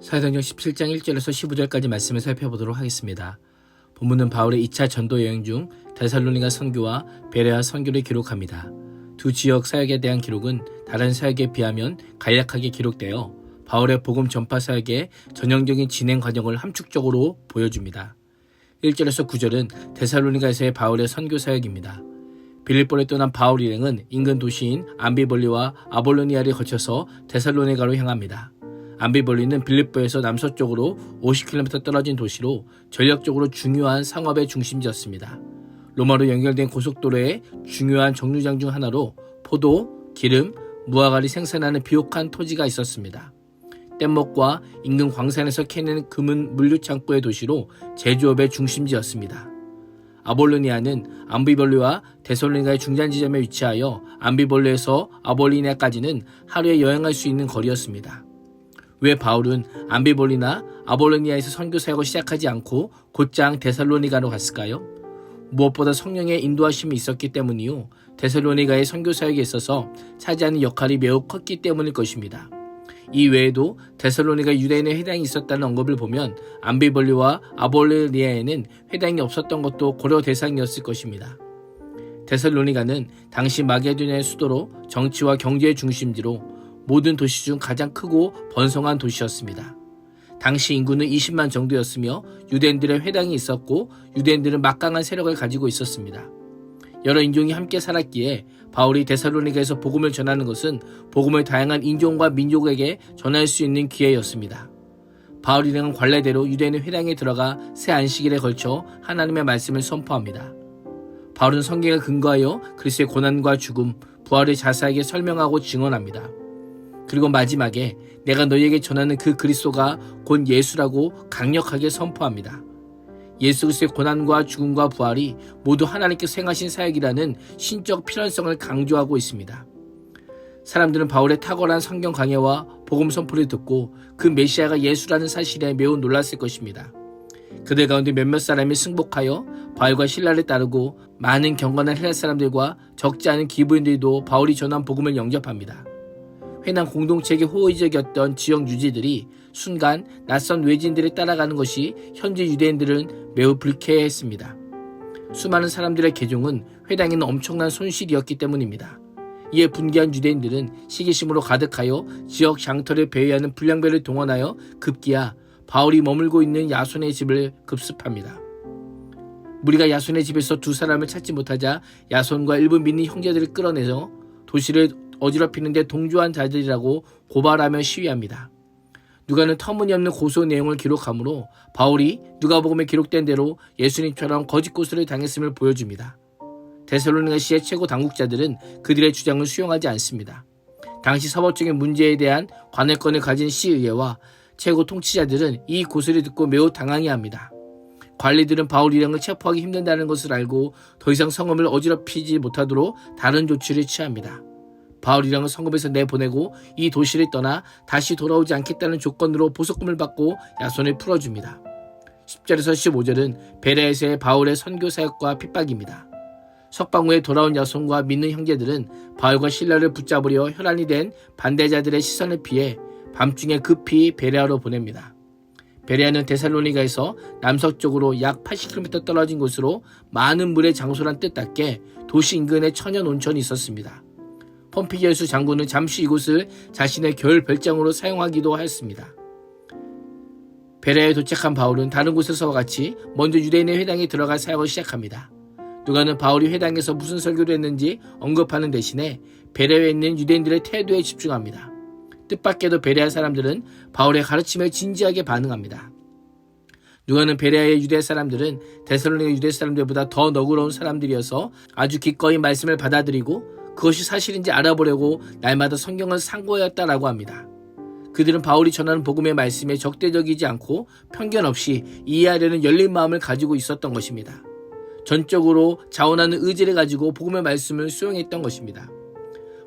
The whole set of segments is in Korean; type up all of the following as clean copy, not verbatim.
사도행전 17장 1절에서 15절까지 말씀을 살펴보도록 하겠습니다. 본문은 바울의 2차 전도 여행 중 데살로니가 선교와 베레아 선교를 기록합니다. 두 지역 사역에 대한 기록은 다른 사역에 비하면 간략하게 기록되어 바울의 복음 전파 사역의 전형적인 진행 과정을 함축적으로 보여줍니다. 1절에서 9절은 데살로니가에서의 바울의 선교 사역입니다. 빌립보를 떠난 바울 일행은 인근 도시인 암비볼리와 아볼로니아를 거쳐서 데살로니가로 향합니다. 암비볼리는 빌립보에서 남서쪽으로 50km 떨어진 도시로 전략적으로 중요한 상업의 중심지였습니다. 로마로 연결된 고속도로의 중요한 정류장 중 하나로 포도, 기름, 무화과를 생산하는 비옥한 토지가 있었습니다. 뗏목과 인근 광산에서 캐내는 금은 물류창고의 도시로 제조업의 중심지였습니다. 아볼로니아는 암비볼리와 데살로니가의 중간 지점에 위치하여 암비볼리에서 아볼로니아까지는 하루에 여행할 수 있는 거리였습니다. 왜 바울은 암비볼리나 아볼로니아에서 선교 사역을 시작하지 않고 곧장 데살로니가로 갔을까요? 무엇보다 성령의 인도하심이 있었기 때문이요. 데살로니가의 선교 사역에 있어서 차지하는 역할이 매우 컸기 때문일 것입니다. 이 외에도 데살로니가 유대인의 회당이 있었다는 언급을 보면 암비볼리와 아볼로니아에는 회당이 없었던 것도 고려 대상이었을 것입니다. 데살로니가는 당시 마게도니아의 수도로 정치와 경제의 중심지로 모든 도시 중 가장 크고 번성한 도시였습니다. 당시 인구는 20만 정도였으며 유대인들의 회당이 있었고 유대인들은 막강한 세력을 가지고 있었습니다. 여러 인종이 함께 살았기에 바울이 데살로니가에서 복음을 전하는 것은 복음을 다양한 인종과 민족에게 전할 수 있는 기회였습니다. 바울 일행은 관례대로 유대인의 회당에 들어가 새 안식일에 걸쳐 하나님의 말씀을 선포합니다. 바울은 성경에 근거하여 그리스도의 고난과 죽음, 부활을 자세하게 설명하고 증언합니다. 그리고 마지막에 내가 너희에게 전하는 그 그리스도가 곧 예수라고 강력하게 선포합니다. 예수 그리스도의 고난과 죽음과 부활이 모두 하나님께서 행하신 사역이라는 신적 필연성을 강조하고 있습니다. 사람들은 바울의 탁월한 성경 강해와 복음 선포를 듣고 그 메시아가 예수라는 사실에 매우 놀랐을 것입니다. 그들 가운데 몇몇 사람이 승복하여 바울과 실라를 따르고 많은 경건한 헬라 사람들과 적지 않은 기브인들도 바울이 전한 복음을 영접합니다. 회당 공동체에게 호의적이었던 지역 유지들이 순간 낯선 외지인들을 따라가는 것이 현지 유대인들은 매우 불쾌했습니다. 수많은 사람들의 개종은 회당에는 엄청난 손실이었기 때문입니다. 이에 분개한 유대인들은 시기심으로 가득하여 지역 장터를 배회하는 불량배를 동원하여 급기야 바울이 머물고 있는 야손의 집을 급습합니다. 무리가 야손의 집에서 두 사람을 찾지 못하자 야손과 일부 믿는 형제들을 끌어내서 도시를 어지럽히는데 동조한 자들이라고 고발하며 시위합니다. 누가는 터무니없는 고소 내용을 기록하므로 바울이 누가복음에 기록된 대로 예수님처럼 거짓 고소를 당했음을 보여줍니다. 데살로니가시의 최고 당국자들은 그들의 주장을 수용하지 않습니다. 당시 서법적인 문제에 대한 관할권을 가진 시의회와 최고 통치자들은 이 고소를 듣고 매우 당황해합니다. 관리들은 바울 일행을 체포하기 힘든다는 것을 알고 더 이상 성읍을 어지럽히지 못하도록 다른 조치를 취합니다. 바울 일행을 성읍에서 내보내고 이 도시를 떠나 다시 돌아오지 않겠다는 조건으로 보석금을 받고 야손을 풀어줍니다. 10절에서 15절은 베레아에서의 바울의 선교 사역과 핍박입니다. 석방 후에 돌아온 야손과 믿는 형제들은 바울과 실라를 붙잡으려 혈안이 된 반대자들의 시선을 피해 밤중에 급히 베레아로 보냅니다. 베레아는 데살로니가에서 남서쪽으로 약 80km 떨어진 곳으로 많은 물의 장소란 뜻답게 도시 인근에 천연 온천이 있었습니다. 폼피디우스 장군은 잠시 이곳을 자신의 겨울 별장으로 사용하기도 하였습니다. 베레아에 도착한 바울은 다른 곳에서와 같이 먼저 유대인의 회당에 들어갈 사역을 시작합니다. 누가는 바울이 회당에서 무슨 설교를 했는지 언급하는 대신에 베레아에 있는 유대인들의 태도에 집중합니다. 뜻밖에도 베레아 사람들은 바울의 가르침에 진지하게 반응합니다. 누가는 베레아의 유대 사람들은 데살로니가 유대 사람들보다 더 너그러운 사람들이어서 아주 기꺼이 말씀을 받아들이고 그것이 사실인지 알아보려고 날마다 성경을 상고하였다라고 합니다. 그들은 바울이 전하는 복음의 말씀에 적대적이지 않고 편견 없이 이해하려는 열린 마음을 가지고 있었던 것입니다. 전적으로 자원하는 의지를 가지고 복음의 말씀을 수용했던 것입니다.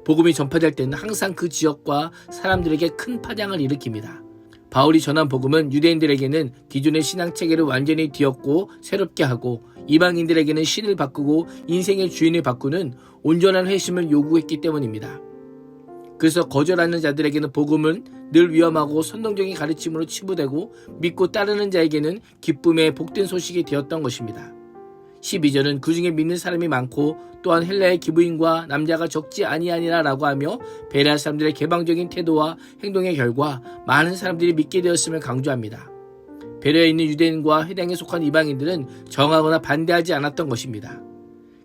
복음이 전파될 때는 항상 그 지역과 사람들에게 큰 파장을 일으킵니다. 바울이 전한 복음은 유대인들에게는 기존의 신앙체계를 완전히 뒤엎고 새롭게 하고 이방인들에게는 신을 바꾸고 인생의 주인을 바꾸는 온전한 회심을 요구했기 때문입니다. 그래서 거절하는 자들에게는 복음은 늘 위험하고 선동적인 가르침으로 치부되고 믿고 따르는 자에게는 기쁨의 복된 소식이 되었던 것입니다. 12절은 그 중에 믿는 사람이 많고 또한 헬라의 기부인과 남자가 적지 아니하니라 라고 하며 베레아 사람들의 개방적인 태도와 행동의 결과 많은 사람들이 믿게 되었음을 강조합니다. 베레아에 있는 유대인과 회당에 속한 이방인들은 정하거나 반대하지 않았던 것입니다.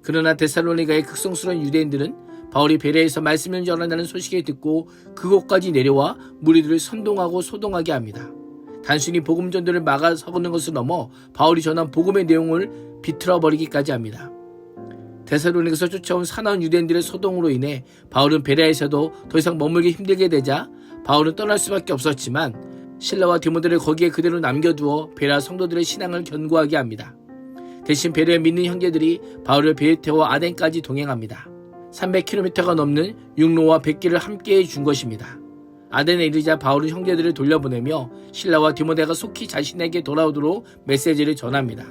그러나 데살로니가의 극성스러운 유대인들은 바울이 베레아에서 말씀을 전한다는 소식을 듣고 그곳까지 내려와 무리들을 선동하고 소동하게 합니다. 단순히 복음 전도를 막아서는 것을 넘어 바울이 전한 복음의 내용을 비틀어 버리기까지 합니다. 데살로니가에서 쫓아온 사나운 유대인들의 소동으로 인해 바울은 베레아에서도 더 이상 머물기 힘들게 되자 바울은 떠날 수밖에 없었지만 실라와 디모데를 거기에 그대로 남겨두어 베레아 성도들의 신앙을 견고하게 합니다. 대신 베레아 믿는 형제들이 바울을 배에 태워 아덴까지 동행합니다. 300km가 넘는 육로와 백길을 함께해 준 것입니다. 아덴에 이르자 바울은 형제들을 돌려보내며 실라와 디모데가 속히 자신에게 돌아오도록 메시지를 전합니다.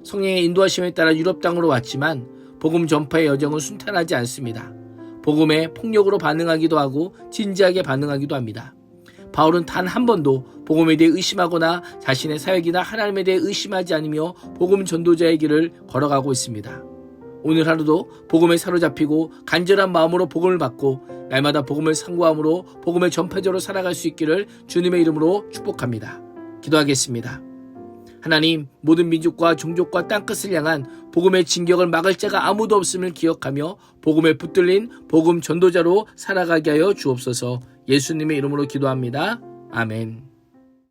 성령의 인도하심에 따라 유럽 땅으로 왔지만 복음 전파의 여정은 순탄하지 않습니다. 복음에 폭력으로 반응하기도 하고 진지하게 반응하기도 합니다. 바울은 단 한 번도 복음에 대해 의심하거나 자신의 사역이나 하나님에 대해 의심하지 않으며 복음 전도자의 길을 걸어가고 있습니다. 오늘 하루도 복음에 사로잡히고 간절한 마음으로 복음을 받고 날마다 복음을 상고함으로 복음의 전파자로 살아갈 수 있기를 주님의 이름으로 축복합니다. 기도하겠습니다. 하나님, 모든 민족과 종족과 땅끝을 향한 복음의 진격을 막을 자가 아무도 없음을 기억하며 복음에 붙들린 복음 전도자로 살아가게 하여 주옵소서. 예수님의 이름으로 기도합니다. 아멘.